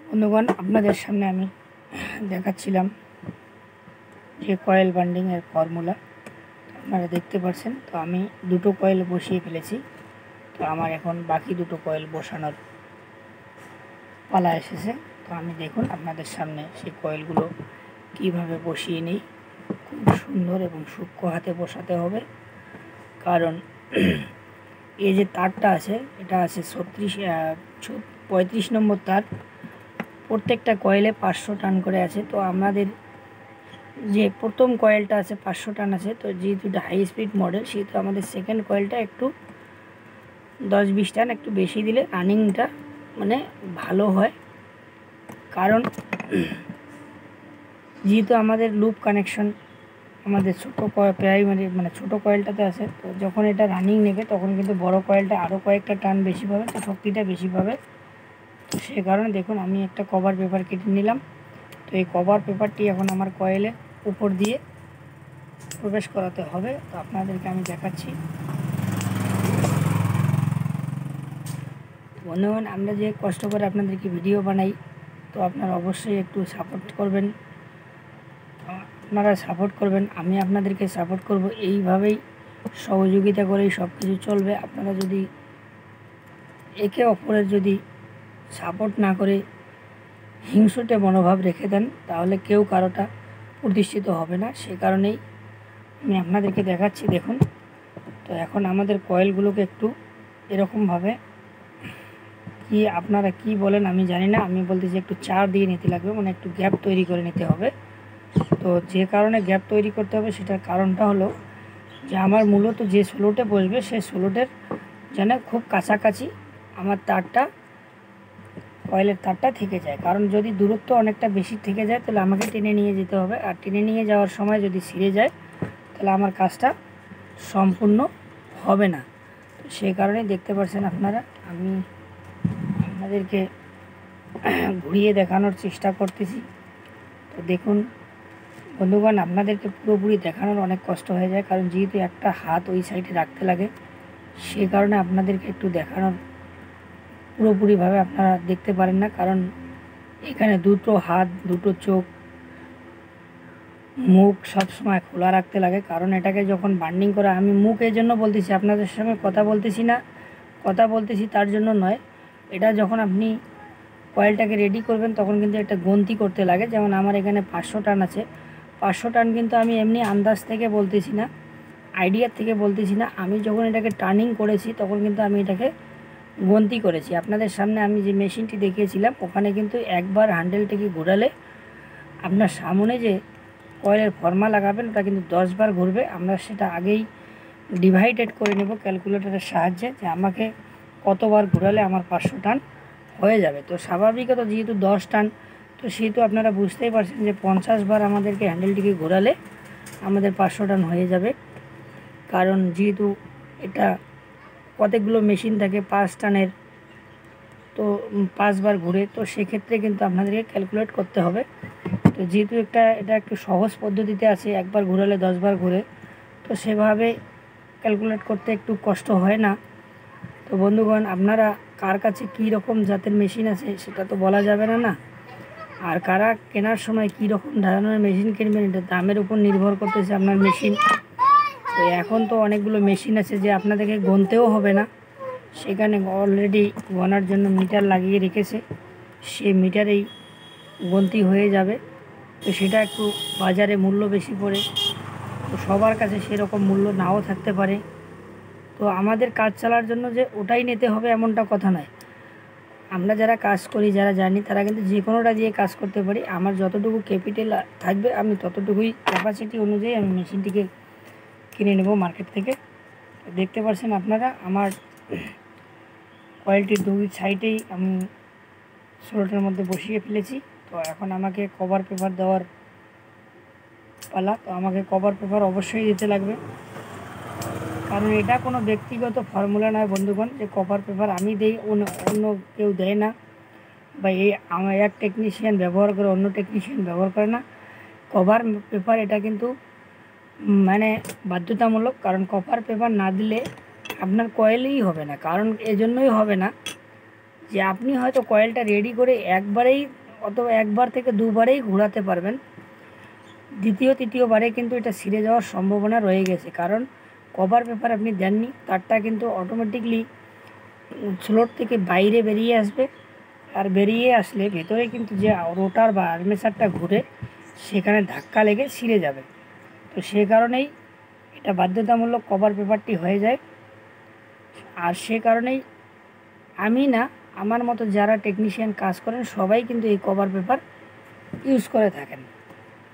বন্ধুগণ, আপনাদের সামনে আমি দেখাচ্ছিলাম যে কয়েল বান্ডিংয়ের ফর্মুলা। আপনারা দেখতে পাচ্ছেন। তো আমি দুটো কয়েল বসিয়ে ফেলেছি। তো আমার এখন বাকি দুটো কয়েল বসানোর পালা এসেছে। তো আমি দেখুন আপনাদের সামনে সেই কয়েলগুলো কিভাবে বসিয়ে নিই। খুব সুন্দর এবং সূক্ষ্ম হাতে বসাতে হবে, কারণ এই যে তারটা আছে এটা আছে 35 নম্বর তার। প্রত্যেকটা কয়েলে 500 টান করে আছে। তো আমাদের যে প্রথম কয়েলটা আছে 500 টান আছে। তো যেহেতু এটা হাই স্পিড মডেল, সেহেতু আমাদের সেকেন্ড কয়েলটা একটু 10-20 টান একটু বেশি দিলে রানিংটা মানে ভালো হয়। কারণ যেহেতু আমাদের লুপ কানেকশন আমাদের ছোটো প্রাইমারি মানে ছোটো কয়েলটাতে আছে, তো যখন এটা রানিং নেবে তখন কিন্তু বড় কয়েলটা আরও কয়েকটা টান বেশি পাবে, তো শক্তিটা বেশি পাবে। তো সে কারণে দেখুন আমি একটা কভার পেপার কেটে নিলাম। তো এই কভার পেপারটি এখন আমার কয়েলের উপর দিয়ে প্রবেশ করাতে হবে। তো আপনাদেরকে আমি দেখাচ্ছি। বন্ধুগণ, আমরা যে কষ্ট করে আপনাদেরকে ভিডিও বানাই, তো আপনারা অবশ্যই একটু সাপোর্ট করবেন। আপনারা সাপোর্ট করবেন, আমি আপনাদেরকে সাপোর্ট করব। এইভাবেই সহযোগিতা করেই সব কিছু চলবে। আপনারা যদি একে অপরের যদি সাপোর্ট না করে হিংসুটে মনোভাব রেখে দেন, তাহলে কেউ কারোটা প্রতিষ্ঠিত হবে না। সে কারণেই আমি আপনাদেরকে দেখাচ্ছি। দেখুন, তো এখন আমাদের কয়েলগুলোকে একটু এরকমভাবে, কি আপনারা কি বলেন আমি জানি না, আমি বলতেছি একটু চার দিয়ে নিতে লাগবে, মানে একটু গ্যাপ তৈরি করে নিতে হবে। তো যে কারণে গ্যাপ তৈরি করতে হবে সেটার কারণটা হলো যে আমার মূলত যে স্লোটে বসবে সেই স্লোটের যেন খুব কাছাকাছি আমার তারটা কয়েলের তারটা থেকে যায়। কারণ যদি দূরত্ব অনেকটা বেশি থেকে যায় তাহলে আমাকে টেনে নিয়ে যেতে হবে, আর টেনে নিয়ে যাওয়ার সময় যদি ছিঁড়ে যায় তাহলে আমার কাজটা সম্পূর্ণ হবে না। তো সেই কারণে দেখতে পাচ্ছেন আপনারা, আমি আপনাদেরকে ঘুরিয়ে দেখানোর চেষ্টা করতেছি। তো দেখুন বন্ধুগণ, আপনাদেরকে পুরোপুরি দেখানোর অনেক কষ্ট হয়ে যায়, কারণ যেহেতু একটা হাত ওই সাইডে রাখতে লাগে, সে কারণে আপনাদেরকে একটু দেখানোর পুরোপুরিভাবে আপনারা দেখতে পারেন না। কারণ এখানে দুটো হাত, দুটো চোখ, মুখ সবসময় খোলা রাখতে লাগে। কারণ এটাকে যখন বান্ডিং করা, আমি মুখ এই জন্য বলতেছি, আপনাদের সঙ্গে কথা বলতেছি না, কথা বলতেছি তার জন্য নয়। এটা যখন আপনি কয়েলটাকে রেডি করবেন তখন কিন্তু একটা গন্তি করতে লাগে। যেমন আমার এখানে 500 টান আছে। 500 টান কিন্তু আমি এমনি আন্দাজ থেকে বলতেছি না, আইডিয়ার থেকে বলতেছি না। আমি যখন এটাকে টার্নিং করেছি তখন কিন্তু আমি এটাকে গন্তি করেছি। আপনাদের সামনে আমি যে মেশিনটি দেখিয়েছিলাম ওখানে কিন্তু একবার হ্যান্ডেলটাকে ঘোরালে আপনার সামনে যে কয়েলের ফর্মা লাগাবেন ওটা কিন্তু 10 বার ঘুরবে। আমরা সেটা আগেই ডিভাইডেড করে নেব ক্যালকুলেটরের সাহায্যে, যে আমাকে কতবার ঘোরালে আমার 500 টান হয়ে যাবে। তো স্বাভাবিকত যেহেতু 10 টান, তো সেহেতু আপনারা বুঝতেই পারছেন যে 50 বার আমাদেরকে হ্যান্ডেলটিকে ঘোরালে আমাদের 500 টান হয়ে যাবে। কারণ যেহেতু এটা কতগুলো মেশিন থাকে 5 টানের, তো 5 বার ঘুরে, তো সেক্ষেত্রে কিন্তু আপনাদেরকে ক্যালকুলেট করতে হবে। তো যেহেতু এটা একটু সহজ পদ্ধতিতে আছে, একবার ঘোরালে 10 বার ঘুরে, তো সেভাবে ক্যালকুলেট করতে একটু কষ্ট হয় না। তো বন্ধুগণ, আপনারা কার কাছে কী রকম জাতের মেশিন আছে সেটা তো বলা যাবে না না, আর কারা কেনার সময় কী রকম ধরনের মেশিন কিনবেন এটা দামের উপর নির্ভর করতেছে আপনার মেশিন। তো এখন তো অনেকগুলো মেশিন আছে যে আপনাদেরকে গুনতেও হবে না, সেখানে অলরেডি গোনার জন্য মিটার লাগিয়ে রেখেছে, সে মিটারেই গন্তি হয়ে যাবে। তো সেটা একটু বাজারে মূল্য বেশি পড়ে, তো সবার কাছে সেরকম মূল্য নাও থাকতে পারে। তো আমাদের কাজ চালার জন্য যে ওটাই নিতে হবে এমনটা কথা নয়। আমরা যারা কাজ করি, যারা জানি, তারা কিন্তু যে কোনোটা দিয়ে কাজ করতে পারি। আমার যতটুকু ক্যাপিটাল থাকবে আমি ততটুকুই ক্যাপাসিটি অনুযায়ী আমি মেশিনটিকে কিনে নেব মার্কেট থেকে। দেখতে পাচ্ছেন আপনারা আমার কয়েলটির দুই সাইডেই আমি স্লোটের মধ্যে বসিয়ে ফেলেছি। তো এখন আমাকে কভার পেপার দেওয়ার পালা। তো আমাকে কভার পেপার অবশ্যই দিতে লাগবে, কারণ এটা কোনো ব্যক্তিগত ফর্মুলা নয় বন্ধুগণ যে কভার পেপার আমি দেই অন্য কেউ দেয় না, বা এই আমার এক টেকনিশিয়ান ব্যবহার করে অন্য টেকনিশিয়ান ব্যবহার করে না। কভার পেপার এটা কিন্তু মানে বাধ্যতামূলক, কারণ কভার পেপার না দিলে আপনার কয়েলই হবে না। কারণ এজন্যই হবে না যে আপনি হয়তো কয়েলটা রেডি করে একবারেই অথবা একবার থেকে দুবারেই ঘোরাতে পারবেন, দ্বিতীয় তৃতীয়বারে কিন্তু এটা ছিঁড়ে যাওয়ার সম্ভাবনা রয়ে গেছে। কারণ কভার পেপার আপনি দেননি, তারটা কিন্তু অটোমেটিকলি স্লোট থেকে বাইরে বেরিয়ে আসবে, আর বেরিয়ে আসলে ভেতরে কিন্তু যে রোটার বা আর্মেচারটা ঘুরে সেখানে ধাক্কা লেগে ছিঁড়ে যাবে। তো সে কারণেই এটা বাধ্যতামূলক কভার পেপারটি হয়ে যায়। আর সে কারণেই আমি না, আমার মতো যারা টেকনিশিয়ান কাজ করেন সবাই কিন্তু এই কভার পেপার ইউজ করে থাকেন।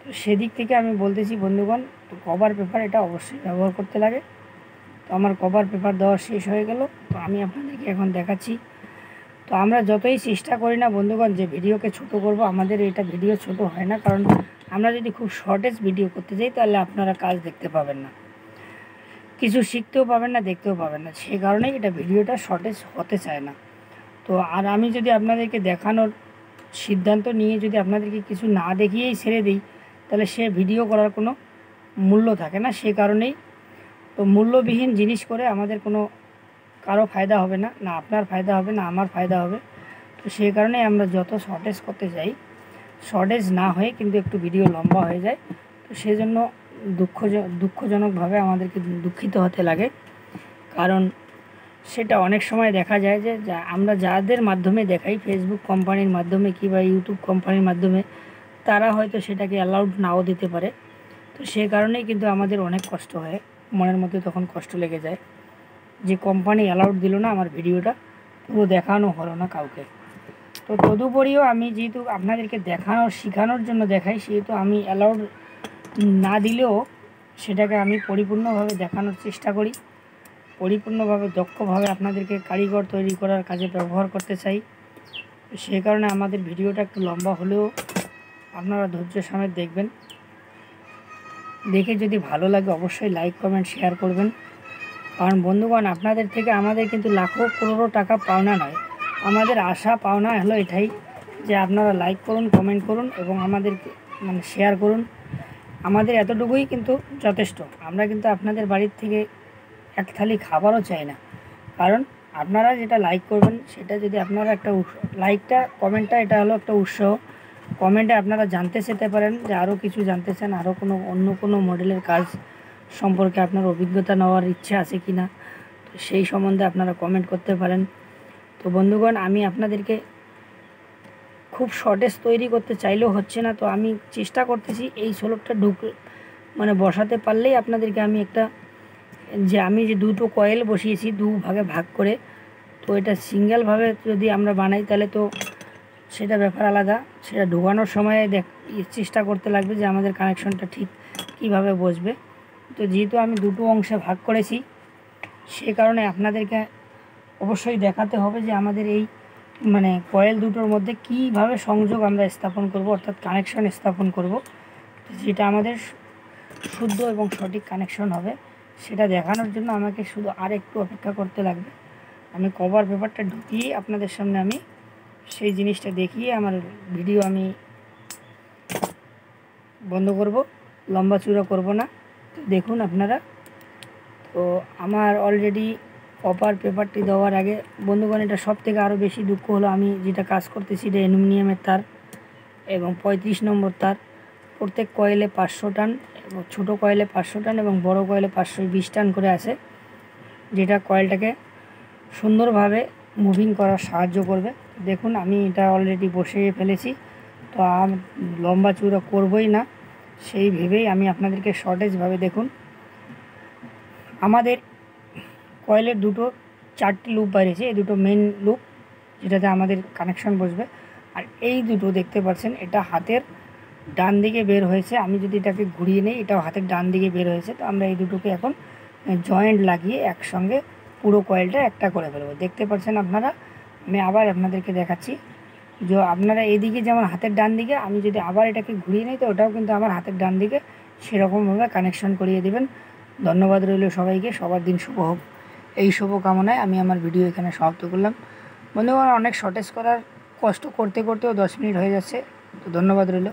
তো সেদিক থেকে আমি বলতেছি বন্ধুগণ, তো কভার পেপার এটা অবশ্যই ব্যবহার করতে লাগে। তো আমার কভার পেপার দেওয়া শেষ হয়ে গেল, তো আমি আপনাদেরকে এখন দেখাচ্ছি। তো আমরা যতই চেষ্টা করি না বন্ধুগণ যে ভিডিওকে ছোট করব, আমাদের এটা ভিডিও ছোট হয় না। কারণ আমরা যদি খুব শর্টেজ ভিডিও করতে যাই তাহলে আপনারা কাজ দেখতে পাবেন না, কিছু শিখতেও পাবেন না, দেখতেও পাবেন না। সেই কারণেই এটা ভিডিওটা শর্টেজ হতে চায় না। তো আর আমি যদি আপনাদেরকে দেখানোর সিদ্ধান্ত নিয়ে যদি আপনাদেরকে কিছু না দেখিয়েই ছেড়ে দিই তাহলে সে ভিডিও করার কোনো মূল্য থাকে না। সে কারণেই তো মূল্যবিহীন জিনিস করে আমাদের কোনো কারো ফায়দা হবে না, না আপনার ফায়দা হবে না আমার ফায়দা হবে। তো সেই কারণে আমরা যত শর্টেজ করতে যাই, শর্টেজ না হয়ে কিন্তু একটু ভিডিও লম্বা হয়ে যায়। তো সেজন্য দুঃখজনকভাবে আমাদেরকে দুঃখিত হতে লাগে। কারণ সেটা অনেক সময় দেখা যায় যে আমরা যাদের মাধ্যমে দেখাই, ফেসবুক কোম্পানির মাধ্যমে কিংবা ইউটিউব কোম্পানির মাধ্যমে, তারা হয়তো সেটাকে অ্যালাউড নাও দিতে পারে। তো সে কারণেই কিন্তু আমাদের অনেক কষ্ট হয়, মনের মধ্যে তখন কষ্ট লেগে যায় যে কোম্পানি অ্যালাউড দিল না, আমার ভিডিওটা পুরো দেখানো হলো না কাউকে। তো তদুপরিও আমি যেহেতু আপনাদেরকে দেখানোর শেখানোর জন্য দেখাই, সেহেতু আমি অ্যালাউড না দিলেও সেটাকে আমি পরিপূর্ণভাবে দেখানোর চেষ্টা করি, পরিপূর্ণভাবে দক্ষভাবে আপনাদেরকে কারিগর তৈরি করার কাজে ব্যবহার করতে চাই। সেই কারণে আমাদের ভিডিওটা একটু লম্বা হলেও আপনারা ধৈর্য সমেত দেখবেন। দেখে যদি ভালো লাগে অবশ্যই লাইক কমেন্ট শেয়ার করবেন। কারণ বন্ধুগণ, আপনাদের থেকে আমাদের কিন্তু লাখো করোড়ো টাকা পাওনা নয়, আমাদের আশা পাওনা হলো এটাই যে আপনারা লাইক করুন, কমেন্ট করুন এবং আমাদেরকে শেয়ার করুন। আমাদের এতটুকুই কিন্তু যথেষ্ট। আমরা কিন্তু আপনাদের বাড়ির থেকে এক থালি খাবারও চাই না। কারণ আপনারা যেটা লাইক করবেন সেটা যদি আপনারা একটা লাইকটা কমেন্টটা এটা হলো একটা উৎসাহ। কমেন্টে আপনারা জানতে চেতে পারেন যে আরও কিছু জানতে চান, আরও অন্য কোনো মডেলের কাজ সম্পর্কে আপনার অভিজ্ঞতা নেওয়ার ইচ্ছা আছে কি না, তো সেই সম্বন্ধে আপনারা কমেন্ট করতে পারেন। তো বন্ধুগণ, আমি আপনাদেরকে খুব শর্টেজ তৈরি করতে চাইলেও হচ্ছে না, তো আমি চেষ্টা করতেছি এই সোলটটা বসাতে পারলেই আপনাদেরকে আমি আমি যে দুটো কয়েল বসিয়েছি দু ভাগে ভাগ করে, তো এটা সিঙ্গেলভাবে যদি আমরা বানাই তাহলে তো সেটা ব্যাপার আলাদা। সেটা ঢোকানোর সময় চেষ্টা করতে লাগবে যে আমাদের কানেকশনটা ঠিক কিভাবে বসবে। তো যেহেতু আমি দুটো অংশে ভাগ করেছি, সে কারণে আপনাদেরকে অবশ্যই দেখাতে হবে যে আমাদের এই কয়েল দুটোর মধ্যে কিভাবে সংযোগ আমরা স্থাপন করব, অর্থাৎ কানেকশন স্থাপন করব, যেটা আমাদের শুদ্ধ এবং সঠিক কানেকশন হবে। সেটা দেখানোর জন্য আমাকে শুধু আর একটু অপেক্ষা করতে লাগবে। আমি কভার পেপারটা ঢুকিয়ে আপনাদের সামনে আমি সেই জিনিসটা দেখিয়ে আমার ভিডিও আমি বন্ধ করব, লম্বা চূড়া করব না। তো দেখুন আপনারা, তো আমার অলরেডি কপার পেপারটি দেওয়ার আগে বন্ধুগণ, এটা সব থেকে আরও বেশি দুঃখ হলো আমি যেটা কাজ করতেছি এটা অ্যালুমিনিয়ামের তার এবং 35 নম্বর তার। প্রত্যেক কয়েলে 500 টান এবং ছোটো কয়েলে 500 টান এবং বড় কয়েলে 520 টান করে আছে, যেটা কয়েলটাকে সুন্দরভাবে মুভিং করার সাহায্য করবে। দেখুন আমি এটা অলরেডি বসিয়ে ফেলেছি, তো লম্বা চূড়া করবই না সেই ভেবেই আমি আপনাদেরকে শর্টেজভাবে দেখুন। আমাদের কয়েলের চারটি লুপ বাইরেছে, এই দুটো মেন লুপ যেটাতে আমাদের কানেকশন বসবে। আর এই দুটো দেখতে পাচ্ছেন এটা হাতের ডান দিকে বের হয়েছে, আমি যদি এটাকে ঘুরিয়ে নিই এটাও হাতের ডান দিকে বের হয়েছে। তো আমরা এই দুটোকে এখন জয়েন্ট লাগিয়ে একসঙ্গে পুরো কয়েলটা একটা করে ফেলবো। দেখতে পাচ্ছেন আপনারা, আমি আবার আপনাদেরকে দেখাচ্ছি যে আপনারা এইদিকে যেমন হাতের ডান দিকে, আমি যদি আবার এটাকে ঘুরিয়ে নিই তো ওটাও কিন্তু আমার হাতের ডান দিকে সেরকমভাবে কানেকশন করিয়ে দেবেন। ধন্যবাদ রইল সবাইকে, সবার দিন শুভ হোক এই শুভ কামনায় আমি আমার ভিডিও এখানে সমাপ্ত করলাম। বন্ধুগণ, অনেক শর্টেজ করার কষ্ট করতে করতেও 10 মিনিট হয়ে যাচ্ছে, তো ধন্যবাদ রইল।